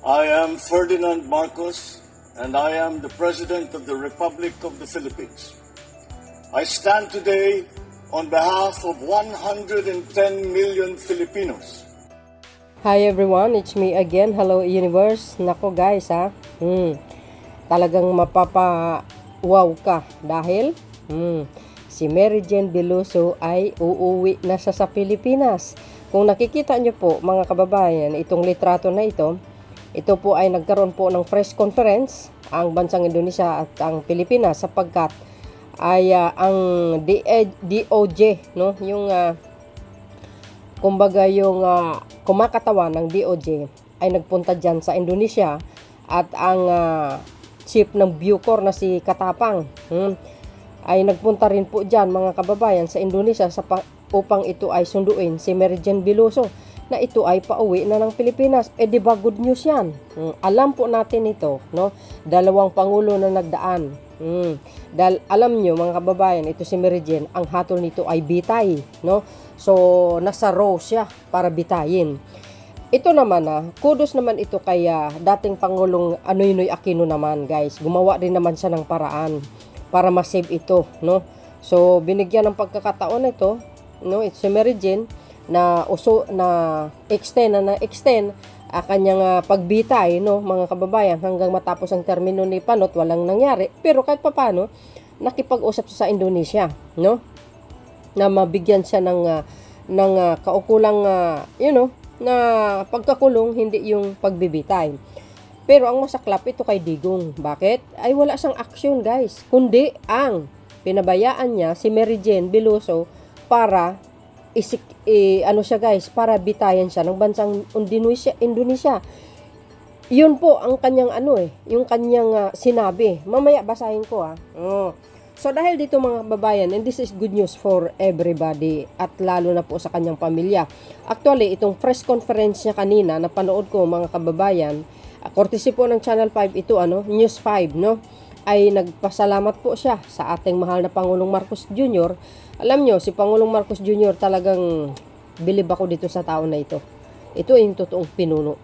I am Ferdinand Marcos, and I am the President of the Republic of the Philippines. I stand today on behalf of 110 million Filipinos. Hi everyone, it's me again. Hello universe. Nako guys talagang mapapa-wow ka dahil si Mary Jane Veloso ay uuwi na sa Pilipinas. Kung nakikita nyo po mga kababayan, itong litrato na ito po ay nagkaroon po ng press conference ang bansang Indonesia at ang Pilipinas sapagkat ay ang DOJ, no, yung kumbaga yung kumakatawan ng DOJ ay nagpunta dyan sa Indonesia at ang chief ng Bucor na si Katapang ay nagpunta rin po dyan mga kababayan sa Indonesia upang ito ay sunduin si Mary Jane Veloso na ito ay pauwi na ng Pilipinas. Di ba good news yan? Alam po natin ito, no? Dalawang pangulo na nagdaan. Dahil alam nyo mga kababayan, ito si Mary Jane, ang hatol nito ay bitay, no? So nasa row siya para bitayin. Ito naman kudos naman ito kay dating Pangulong Noynoy Aquino naman guys. Gumawa din naman siya ng paraan para ma-save ito, no? So binigyan ng pagkakataon ito, no? Ito si Mary Jane na extend kanyang pagbitay, no mga kababayan, hanggang matapos ang termino ni Panot. Walang nangyari, pero kahit papano nakipag-usap siya sa Indonesia, no, na mabigyan siya ng kaukulang na pagkakulong, hindi yung pagbibitay. Pero ang masaklap ito kay Digong. Bakit? Ay wala siyang action guys, kundi ang pinabayaan niya si Mary Jane Veloso para siya guys, para bitayan siya ng bansang Indonesia. Yun po ang kanyang yung kanyang sinabi. Mamaya basahin ko So dahil dito mga babayan, and this is good news for everybody at lalo na po sa kanyang pamilya. Actually, itong press conference niya kanina na panood ko mga kababayan, courtesy po ng Channel 5 ito, News 5, no? Ay nagpasalamat po siya sa ating mahal na Pangulong Marcos Jr. Alam nyo, si Pangulong Marcos Jr. talagang bilib ako dito sa tao na ito. Ito ay yung totoong pinuno.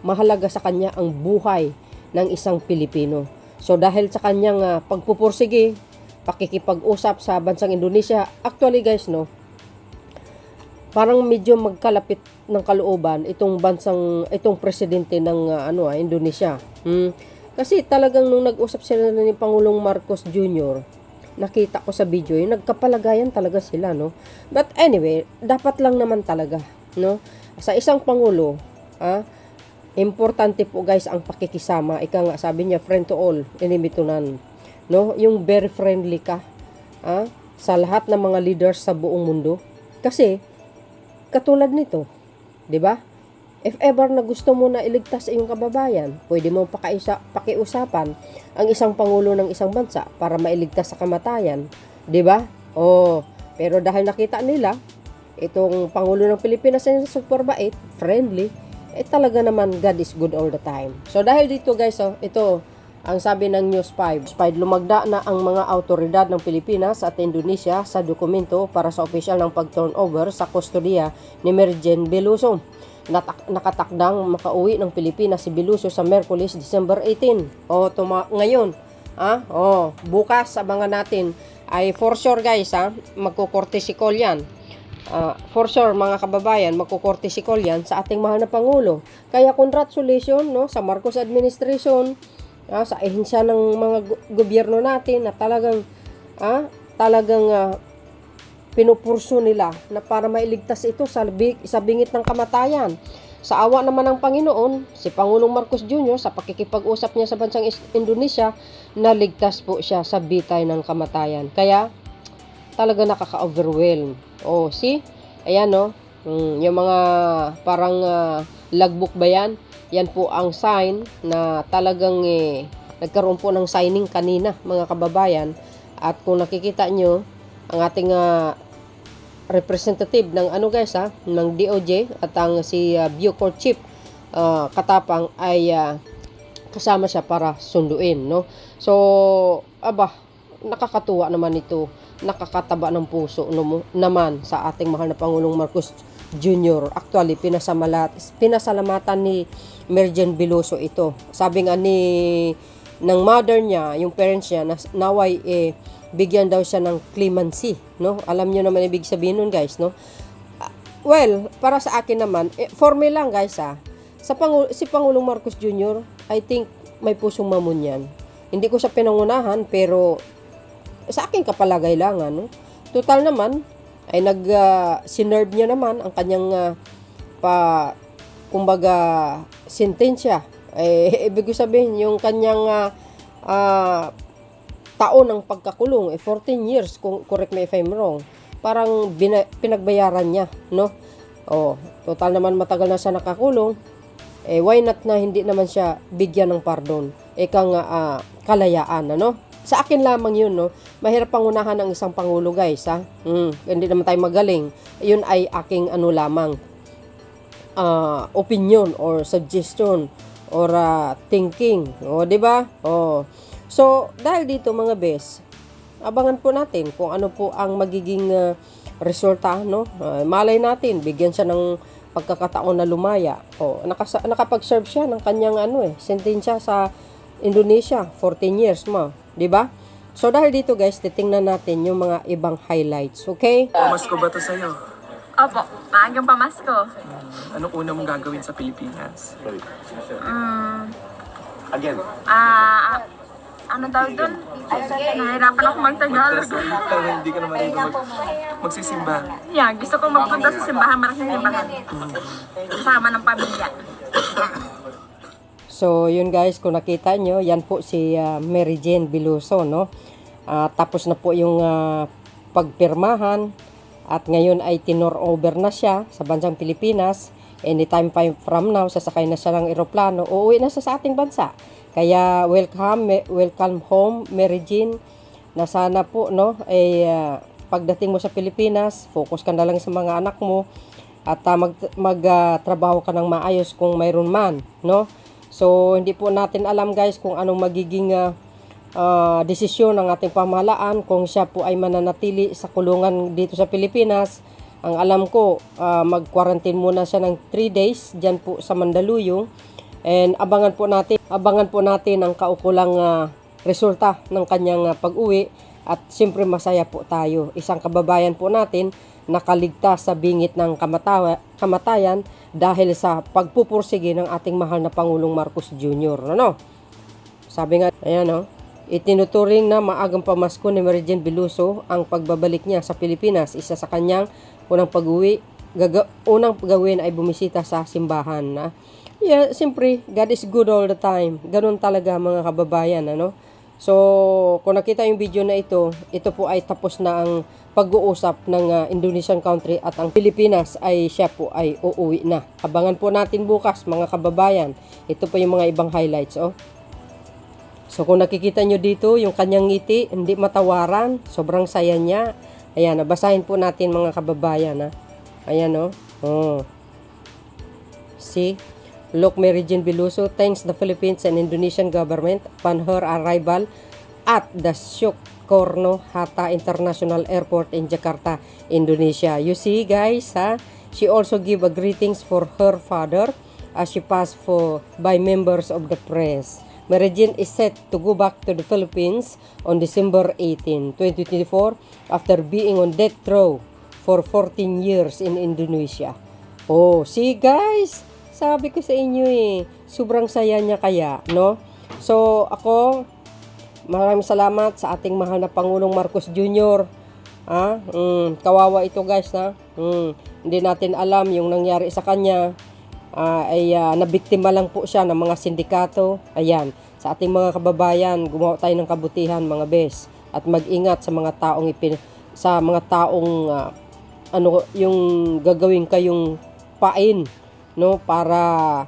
Mahalaga sa kanya ang buhay ng isang Pilipino. So dahil sa kanyang pagpupursige, pakikipag-usap sa bansang Indonesia, actually guys, no, parang medyo magkalapit ng kalooban itong presidente ng Indonesia. Kasi talagang nung nag-usap sila ni Pangulong Marcos Jr., nakita ko sa video, nagkapalagayan talaga sila, no? But anyway, dapat lang naman talaga, no? Sa isang pangulo, importante po guys ang pakikisama. Ika nga, sabi niya, friend to all, enemy to none, no? Yung very friendly ka, sa lahat ng mga leaders sa buong mundo. Kasi, katulad nito, di ba? If ever na gusto mo na iligtas sa iyong kababayan, pwede mo pakiusapan ang isang pangulo ng isang bansa para mailigtas sa kamatayan, 'di ba? Pero dahil nakita nila itong pangulo ng Pilipinas ay super bait, friendly, talaga naman God is good all the time. So dahil dito guys, ito ang sabi ng News 5, lumagda na ang mga autoridad ng Pilipinas at Indonesia sa dokumento para sa opisyal ng pag-turnover sa kustodiya ni Mary Jane Veloso. Nakatakdang makauwi ng Pilipinas si Veloso sa Miyerkules, December 18. Ngayon. Bukas abangan natin. Ay for sure guys, magkukortisikol yan. For sure mga kababayan, magkukortisikol yan sa ating mahal na Pangulo. Kaya congratulations, no, sa Marcos administration, sa ehensya ng mga gobyerno natin na talagang pinupurso nila na para mailigtas ito sa bingit ng kamatayan. Sa awa naman ng Panginoon, si Pangulong Marcos Jr. sa pakikipag-usap niya sa bansang Indonesia, naligtas po siya sa bitay ng kamatayan. Kaya talaga nakaka-overwhelm. Ayan yung mga parang logbook ba yan? Yan po ang sign na talagang nagkaroon po ng signing kanina mga kababayan. At kung nakikita nyo, ang ating representative ng ng DOJ at ang si Bucor Chief Katapang ay kasama siya para sunduin, no? So, nakakatuwa naman ito nakakataba ng puso naman sa ating mahal na Pangulong Marcos Jr. Actually, pinasalamatan ni Merijen Veloso ito. Sabi nga ng mother niya, yung parents niya, naway bigyan daw siya ng clemency, no? Alam niyo naman ibig sabihin nun, guys, no? Well, para sa akin naman, for me lang, guys, si Pangulong Marcos Jr., I think may pusong mamunyan. Hindi ko siya pinangunahan, pero sa akin kapalagay lang, no? Total naman, ay sinerve niya naman ang kanyang kumbaga sentensya. Ibig sabihin yung kanyang taon ng pagkakulong 14 years, correct me if I'm wrong, parang pinagbayaran niya, no? Total naman matagal na siya nakakulong, why not na hindi naman siya bigyan ng pardon, kalayaan, ano? Sa akin lamang yun, no? Mahirap pangunahan ng isang pangulo, guys, ha? Hindi naman tayo magaling. Yun ay aking lamang opinion or suggestion or thinking. Di ba? So, dahil dito, mga bes, abangan po natin kung ano po ang magiging resulta, no? Malay natin, bigyan siya ng pagkakataon na lumaya. Nakapag-serve siya ng kanyang sentensya sa Indonesia, 14 years mo. 'Di ba? So dahil dito, guys, titingnan natin yung mga ibang highlights, okay? Pamasko ba to sa'yo? Opo, maagang pamasko. Anong una mong gagawin sa Pilipinas? Again. Ano daw dun? Nahirapan ako mag-Tagalog. Pero hindi ka na marunong magsisimba. Yeah, gusto kong magpunta sa simbahan, malaking simbahan. Kasama ng pamilya. So, yun, guys, kung nakita nyo, yan po si Merijen Veloso, no? Tapos na po yung pagpirmahan at ngayon ay tinor over na siya sa bansang Pilipinas. Anytime from now, sasakay na siya ng eroplano, uuwi na siya sa ating bansa. Kaya welcome home, Merijen, na sana po, no, pagdating mo sa Pilipinas, focus ka na lang sa mga anak mo at magtrabaho ka ng maayos kung mayroon man, no? So, hindi po natin alam, guys, kung anong magiging desisyon ng ating pamahalaan kung siya po ay mananatili sa kulungan dito sa Pilipinas. Ang alam ko, mag-quarantine muna siya ng 3 days dyan po sa Mandaluyong. And abangan po natin ang kaukulang resulta ng kanyang pag-uwi. At siyempre masaya po tayo. Isang kababayan po natin nakaligtas sa bingit ng kamatayan dahil sa pagpupursige ng ating mahal na Pangulong Marcos Jr. Ano? Sabi nga, ayan, no? Itinuturing na maagang pamasko ni Merijen Veloso ang pagbabalik niya sa Pilipinas. Isa sa kanyang unang pag-uwi, unang gawin ay bumisita sa simbahan. Yeah, siyempre, God is good all the time. Ganun talaga, mga kababayan, ano? So, kung nakita yung video na ito po ay tapos na ang pag-uusap ng Indonesian country at ang Pilipinas ay siya po ay uuwi na. Abangan po natin bukas, mga kababayan. Ito po yung mga ibang highlights, So, kung nakikita nyo dito, yung kanyang ngiti, hindi matawaran. Sobrang saya niya. Ayan, basahin po natin, mga kababayan, Ayan, See? Look, Merijen Veloso thanks the Philippines and Indonesian government upon her arrival at the Soekarno-Hatta International Airport in Jakarta, Indonesia. You see, guys, she also give a greetings for her father as she passed by members of the press. Merijen is set to go back to the Philippines on December 18, 2024 after being on death row for 14 years in Indonesia. See, guys? Sabi ko sa inyo sobrang saya niya kaya, no? So, ako, maraming salamat sa ating mahal na Pangulong Marcos Jr. Kawawa ito, guys, hindi natin alam yung nangyari sa kanya. Nabiktima lang po siya ng mga sindikato. Ayan, sa ating mga kababayan, gumawa tayo ng kabutihan, mga bes. At mag-ingat sa mga taong yung gagawin kayong pain, no, para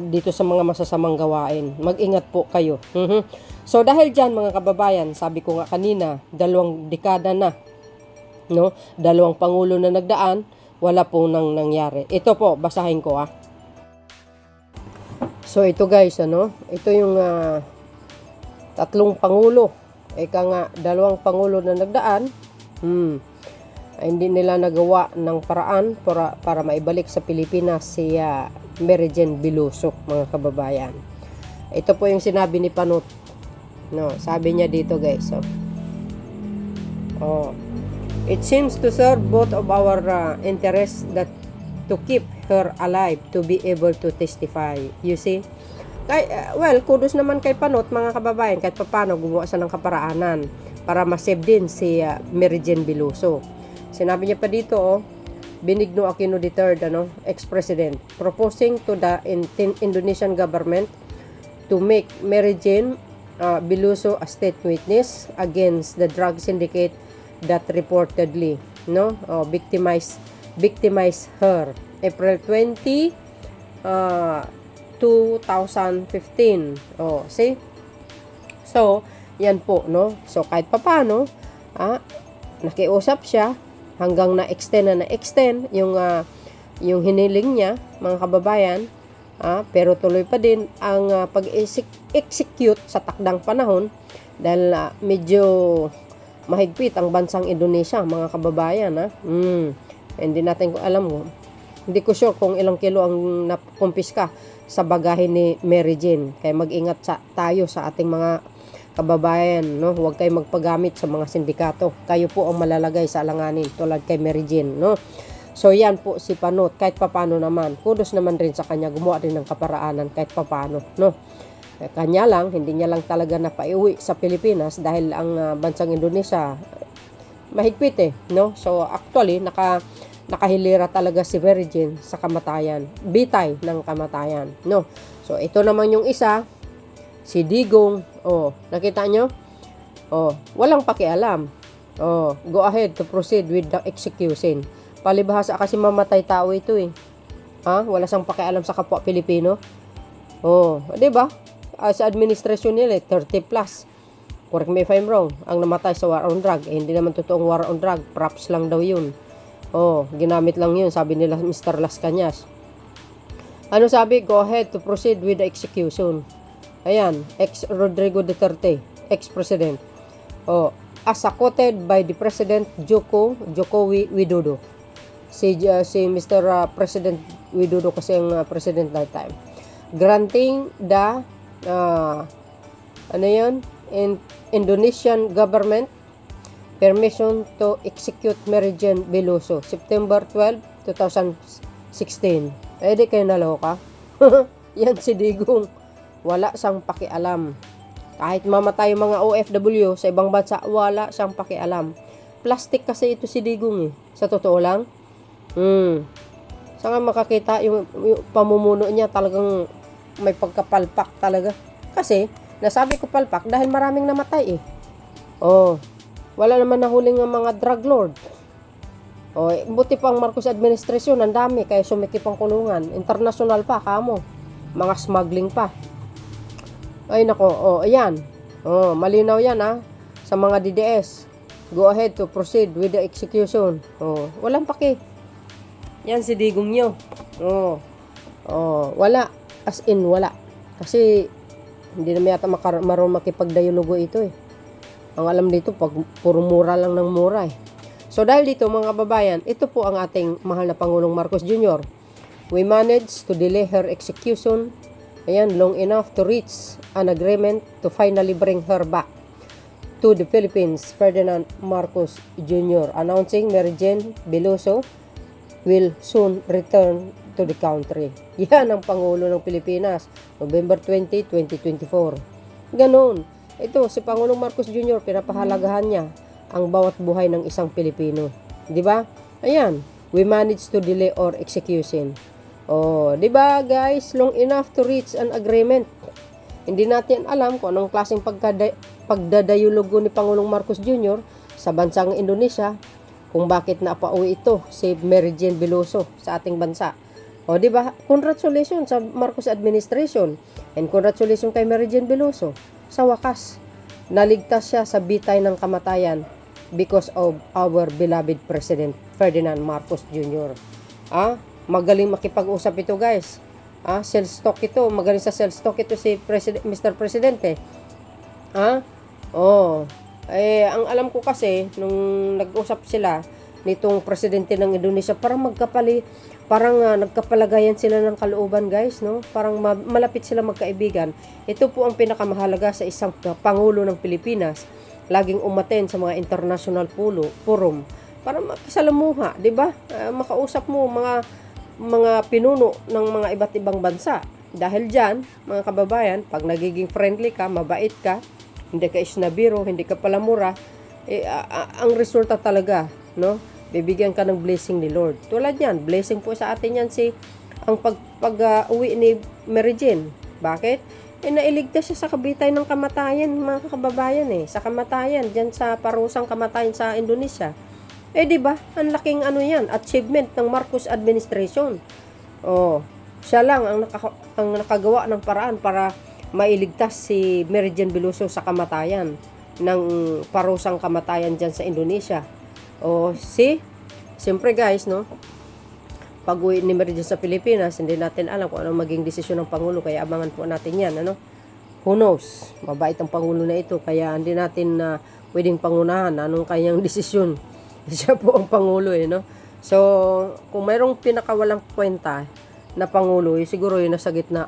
dito sa mga masasamang gawain. Mag-ingat po kayo. So dahil diyan, mga kababayan, sabi ko nga kanina, 2 dekada na, no, 2 pangulo na nagdaan, wala pong nangyari. Ito po, basahin ko So ito, guys, ito yung 3 pangulo Ika nga, dalawang pangulo na nagdaan, ay hindi nila nagawa ng paraan para maibalik sa Pilipinas si Mary Jane Biloso, mga kababayan. Ito po yung sinabi ni Panot. No, sabi niya dito, guys. It seems to serve both of our interests that to keep her alive to be able to testify. You see? Well, kudos naman kay Panot, mga kababayan, kahit paano gumawa siya ng kaparaanan para ma-save din si Mary Jane Biloso. Sinabi niya pa dito, Benigno Aquino III, ex-president, proposing to the Indonesian government to make Mary Jane Biloso a state witness against the drug syndicate that reportedly victimized her. April 20, 2015. See? So, yan po, no? So, kahit papano, nakiusap siya hanggang na-extend yung hiniling niya, mga kababayan, pero tuloy pa din ang pag-execute sa takdang panahon dahil medyo mahigpit ang bansang Indonesia, mga kababayan. Hindi natin alam hindi ko sure kung ilang kilo ang nakumpiska sa bagahe ni Mary Jane. Kaya mag-ingat tayo sa ating mga kababayan, no? Huwag kayo magpagamit sa mga sindikato. Kayo po ang malalagay sa alanganin tulad kay Mary Jane, no? So yan po si Panot, kahit papano naman. Kudos naman rin sa kanya, gumawa rin ng kaparaanan kahit papano, no? Kanya lang, hindi niya lang talaga napaiuwi sa Pilipinas dahil ang bansang Indonesia mahigpit no? So actually nakahilira talaga si Mary Jane sa kamatayan, bitay ng kamatayan, no? So ito naman yung isa, si Digong. Nakita nyo? Walang pakialam. Go ahead to proceed with the execution. Palibhasa kasi mamatay tao ito wala siyang pakialam sa kapwa Pilipino. Di ba? Sa administrasyon nila, 30 plus. Correct me if I'm wrong. Ang namatay sa war on drug, hindi naman totoong war on drug. Props lang daw yun. Ginamit lang yun, sabi nila Mr. Las Cañas. Ano sabi? Go ahead to proceed with the execution. Ayan, ex-Rodrigo Duterte, ex-president. As quoted by the President Joko Widodo. Si Mr. President Widodo kasi ang president that time. Granting the Indonesian government permission to execute Mary Jane Biloso, September 12, 2016. Di kayo naloka? Yan si Digong. Wala siyang pakialam. Kahit mamatay yung mga OFW sa ibang bansa, wala siyang pakialam. Plastic kasi ito si Digong Sa totoo lang. Saan makakita yung pamumuno niya, talagang may pagkapalpak talaga. Kasi, nasabi ko palpak dahil maraming namatay wala naman nahuling ng mga drug lord. Buti pang Marcos administration, ang dami, kaya sumikip ang kulungan. International pa, kamo. Mga smuggling pa. Ay nako, ayan. Malinaw yan sa mga DDS. Go ahead to proceed with the execution. Walang paki. Yan si Digong nyo. Wala. As in, wala. Kasi, hindi naman yata marunong makipagdialogo ito Ang alam dito, puro mura lang ng mura So, dahil dito, mga kababayan, ito po ang ating mahal na Pangulong Marcos Jr. We managed to delay her execution long enough to reach an agreement to finally bring her back to the Philippines. Ferdinand Marcos Jr. announcing Mary Jane Biloso will soon return to the country. Yan ang Pangulo ng Pilipinas, November 20, 2024. Ganon. Ito, si Pangulong Marcos Jr., pinapahalagahan niya ang bawat buhay ng isang Pilipino. Di ba? Ayan, we managed to delay our execution. Di ba guys, long enough to reach an agreement. Hindi natin alam kung anong klaseng pagdadayulogo ni Pangulong Marcos Jr. sa bansang Indonesia, kung bakit napauwi ito si Mary Jane Biloso sa ating bansa. Di ba? Congratulations sa Marcos administration and congratulations kay Mary Jane Biloso. Sa wakas, naligtas siya sa bitay ng kamatayan because of our beloved President Ferdinand Marcos Jr. Magaling makipag-usap ito guys. Sales talk ito. Magaling sa sales talk ito si Mr. Presidente. Oh, ang alam ko kasi, nung nag-usap sila nitong presidente ng Indonesia, parang nagkapalagayan sila ng kalooban, guys, no? Parang malapit sila magkaibigan. Ito po ang pinakamahalaga sa isang pangulo ng Pilipinas, laging umaten sa mga international forum para makisalamuha, 'di ba? Makausap mo mga pinuno ng mga iba't ibang bansa. Dahil diyan, mga kababayan, pag nagiging friendly ka, mabait ka, hindi ka isnabiro, hindi ka palamura, ang resulta talaga, no? Bibigyan ka ng blessing ni Lord. Tulad yan, blessing po sa atin yan ang uwi ni Mary Jane. Bakit? Nailigtas siya sa kabitay ng kamatayan, mga kababayan sa kamatayan, dyan sa parusang kamatayan sa Indonesia. Di ba? Ang laking achievement ng Marcos administration. Siya lang ang nakagawa ng paraan para mailigtas si Mary Jane Veloso sa kamatayan ng parusang kamatayan dyan sa Indonesia. Siyempre guys, no? Pag-uwi ni Mary Jane sa Pilipinas, hindi natin alam kung anong maging desisyon ng Pangulo, kaya abangan po natin yan, ano? Who knows? Mabait ang Pangulo na ito, kaya hindi natin pwedeng pangunahan anong kanyang desisyon. Siya po ang Pangulo, no? So, kung mayroong pinakawalang kwenta na Pangulo, siguro yun nasa gitna.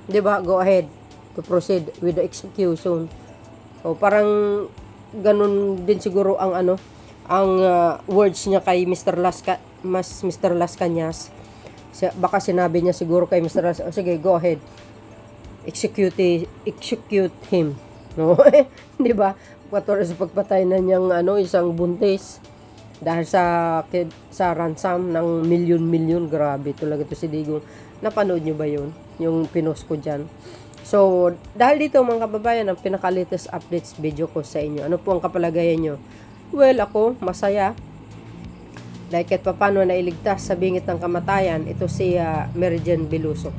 'Di ba? Go ahead to proceed with the execution. Parang ganun din siguro ang words niya kay Mr. Las Cañas. Baka sinabi niya siguro kay Mr. Las, sige, go ahead. Execute him. No? 'Di ba? Patulad sa pagpatay na niyang isang buntis dahil sa ransom ng milyon-milyon. Grabe talaga to si Digong. Napanood niyo ba 'yun? Yung pinost ko diyan. So, dahil dito mga kababayan, ang pinaka-latest updates video ko sa inyo. Ano po ang kapalagayan nyo? Well, ako, masaya. Dahil kahit papano nailigtas sa bingit ng kamatayan, ito si Mary Jane Veloso.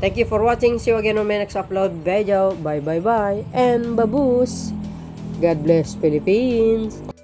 Thank you for watching. See you again on my next upload video. Bye, bye, bye. And baboos. God bless Philippines.